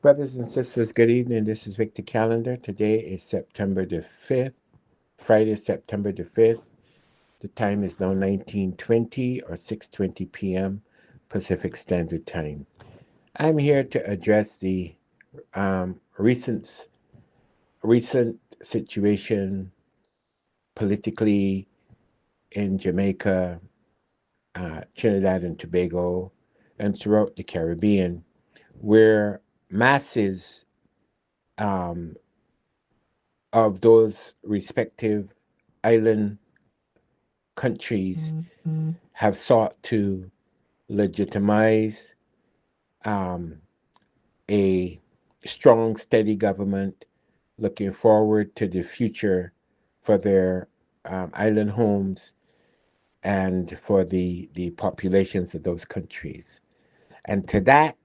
Brothers and sisters, good evening. This is Victor Callender. Today is September the 5th, Friday, September the 5th. The time is now 19:20 or 6:20 p.m. Pacific Standard Time. I'm here to address the recent situation politically in Jamaica, Trinidad and Tobago, and throughout the Caribbean, where masses um, of those respective island countries have sought to legitimize um, a strong, steady government looking forward to the future for their island homes and for the populations of those countries. And to that,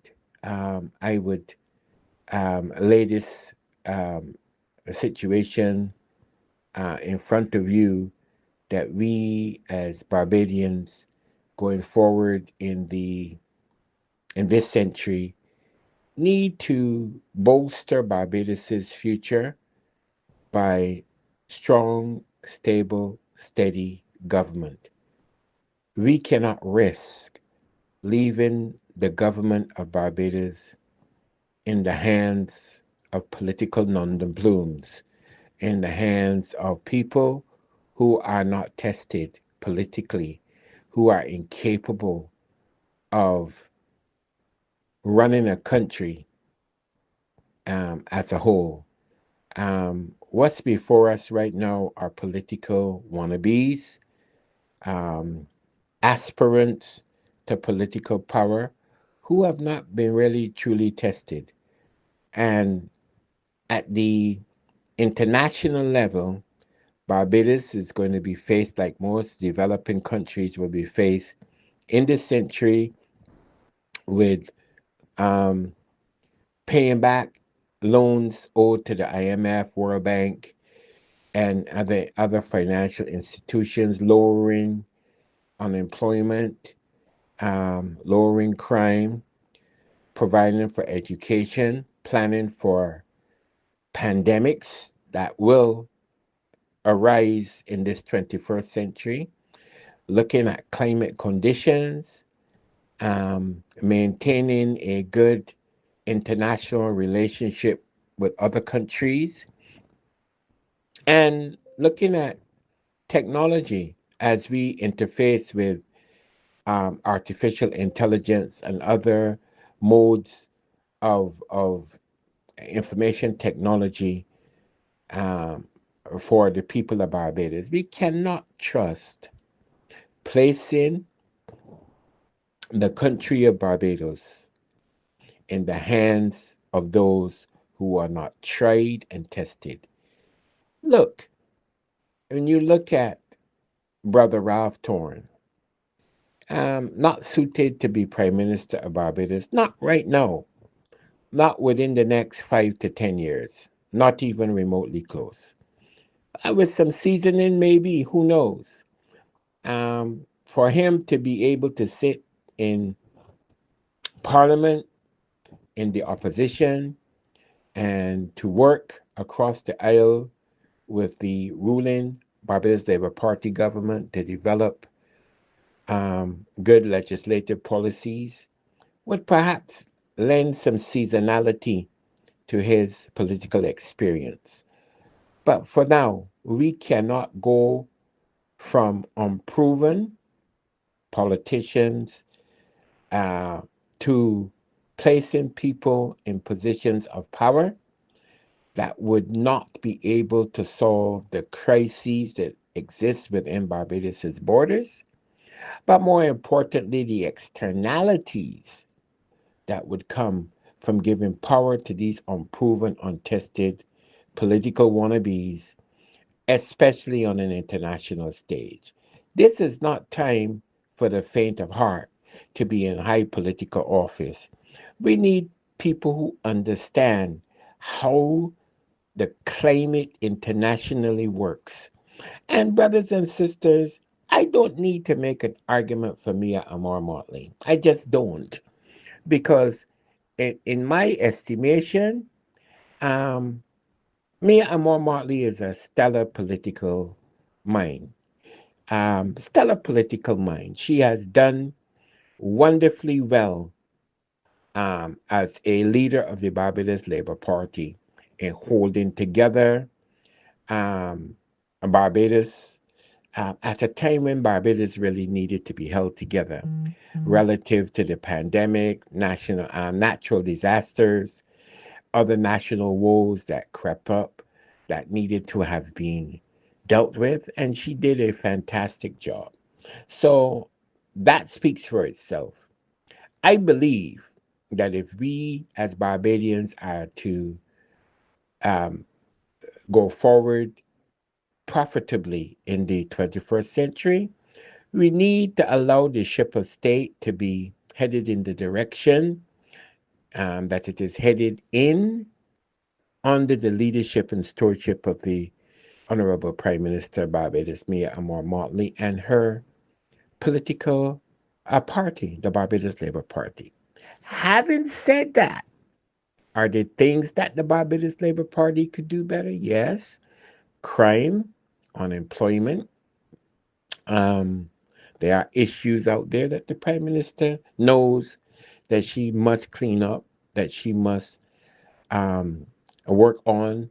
I would lay this um, situation in front of you that we as Barbadians going forward in this century need to bolster Barbados's future by strong, stable, steady government. We cannot risk leaving the government of Barbados in the hands of political non-plumes, in the hands of people who are not tested politically, who are incapable of running a country as a whole. What's before us right now are political wannabes, um, aspirants to political power who have not been really truly tested. And at the international level, Barbados is going to be faced, like most developing countries will be faced in this century, with um, paying back loans owed to the IMF, World Bank, and other financial institutions, lowering unemployment, lowering crime, providing for education, planning for pandemics that will arise in this 21st century, looking at climate conditions, maintaining a good international relationship with other countries, and looking at technology as we interface with artificial intelligence and other modes of information technology um, for the people of Barbados. We cannot trust placing the country of Barbados in the hands of those who are not tried and tested. Look, when you look at Brother Ralph Torn, not suited to be Prime Minister of Barbados, not right now, not within the next 5 to 10 years, not even remotely close. With some seasoning, maybe, who knows? For him to be able to sit in Parliament, in the opposition, and to work across the aisle with the ruling Barbados Labour Party government to develop good legislative policies would perhaps lend some seasonality to his political experience. But for now, we cannot go from unproven politicians uh, to placing people in positions of power that would not be able to solve the crises that exist within Barbados's borders, but more importantly, the externalities that would come from giving power to these unproven, untested political wannabes, especially on an international stage. This is not time for the faint of heart to be in high political office. We need people who understand how the climate internationally works. And brothers and sisters, I don't need to make an argument for Mia Amor Motley. I just don't. Because in my estimation, um, Mia Amor Motley is a stellar political mind. Stellar political mind. She has done wonderfully well as a leader of the Barbados Labour Party in holding together um, Barbados at a time when Barbados really needed to be held together relative to the pandemic, natural disasters, other national woes that crept up that needed to have been dealt with, and she did a fantastic job. So that speaks for itself. I believe that if we as Barbadians are to um, go forward profitably in the 21st century, we need to allow the ship of state to be headed in the direction that it is headed in under the leadership and stewardship of the Honorable Prime Minister Barbados Mia Amor Motley and her political party, the Barbados Labour Party. Having said that, are there things that the Barbados Labour Party could do better? Yes. Crime, unemployment. Um, there are issues out there that the Prime Minister knows that she must clean up, that she must um, work on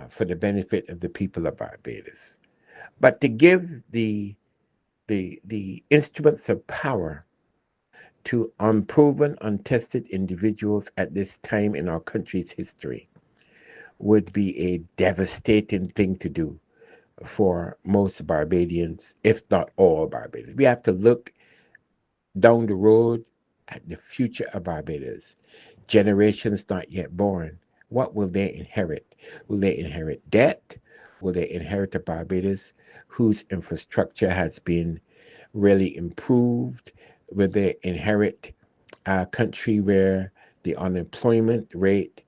for the benefit of the people of Barbados. But to give the instruments of power to unproven, untested individuals at this time in our country's history would be a devastating thing to do for most Barbadians, if not all Barbadians. We have to look down the road at the future of Barbados. Generations not yet born. What will they inherit? Will they inherit debt? Will they inherit a Barbados whose infrastructure has been really improved? Will they inherit a country where the unemployment rate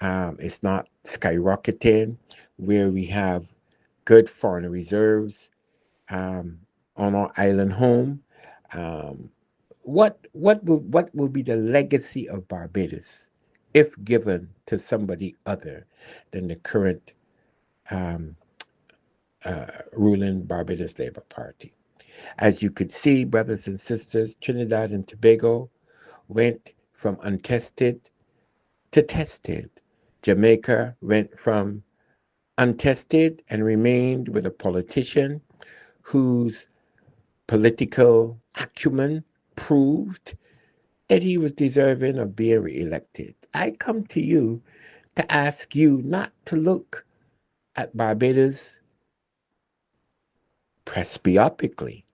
is not skyrocketing, where we have good foreign reserves um, on our island home? Um, what will be the legacy of Barbados if given to somebody other than the current um, ruling Barbados Labour Party? As you could see, brothers and sisters, Trinidad and Tobago went from untested to tested. Jamaica went from untested and remained with a politician whose political acumen proved that he was deserving of being reelected. I come to you to ask you not to look at Barbados presbyopically,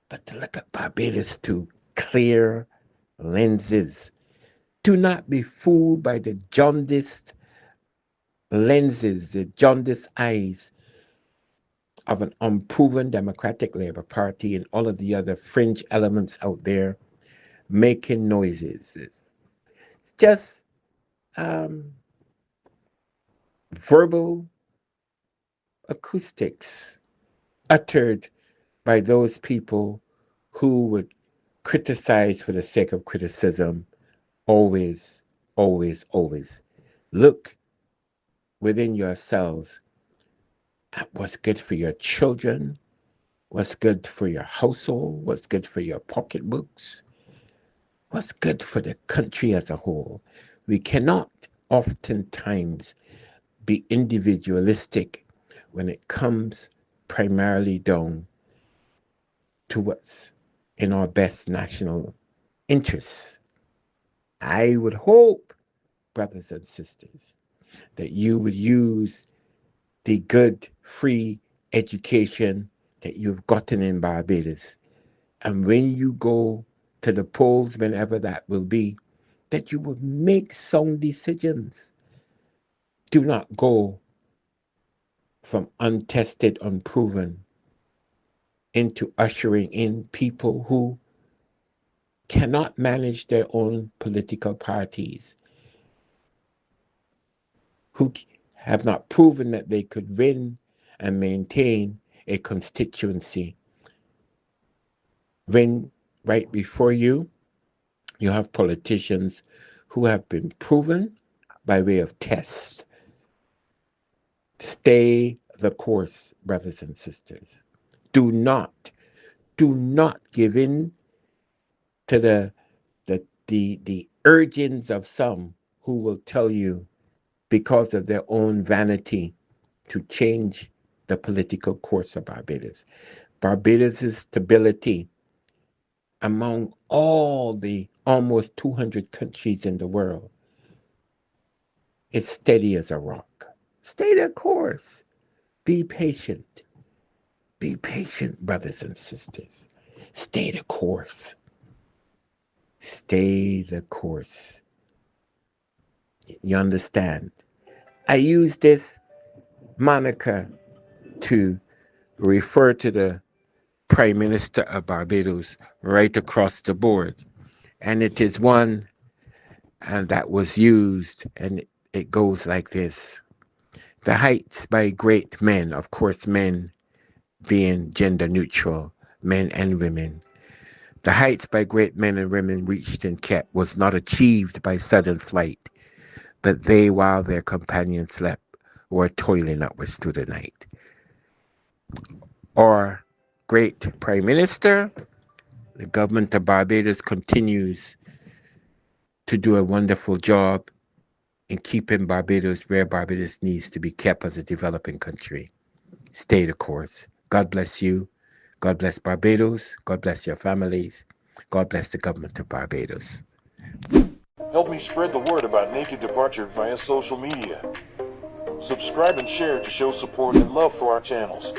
but to look at Barbados through clear lenses. Do not be fooled by the jaundiced lenses, the jaundiced eyes of an unproven Democratic Labour Party and all of the other fringe elements out there making noises. It's just um, verbal acoustics uttered by those people who would criticize for the sake of criticism. Always, always, always look within yourselves at what's good for your children, what's good for your household, what's good for your pocketbooks, what's good for the country as a whole. We cannot oftentimes be individualistic when it comes primarily down to what's in our best national interests. I would hope, brothers and sisters, that you would use the good, free education that you've gotten in Barbados. And when you go to the polls, whenever that will be, that you will make sound decisions. Do not go from untested, unproven into ushering in people who cannot manage their own political parties, who have not proven that they could win and maintain a constituency. When right before you, you have politicians who have been proven by way of tests. Stay the course, brothers and sisters. Do not, do not give in to the urgings of some who will tell you, because of their own vanity, to change the political course of Barbados. Barbados' stability among all the almost 200 countries in the world is steady as a rock. Stay the course. Be patient. Be patient, brothers and sisters. Stay the course. Stay the course. You understand? I use this moniker to refer to the Prime Minister of Barbados right across the board. And it is one that was used, and it goes like this. The heights by great men, of course, men being gender neutral, men and women. The heights by great men and women reached and kept was not achieved by sudden flight, but they, while their companions slept, were toiling upwards through the night. Our great Prime Minister, the government of Barbados continues to do a wonderful job in keeping Barbados where Barbados needs to be kept as a developing country. Stay the course. God bless you. God bless Barbados. God bless your families. God bless the government of Barbados. Help me spread the word about Naked Departure via social media. Subscribe and share to show support and love for our channels.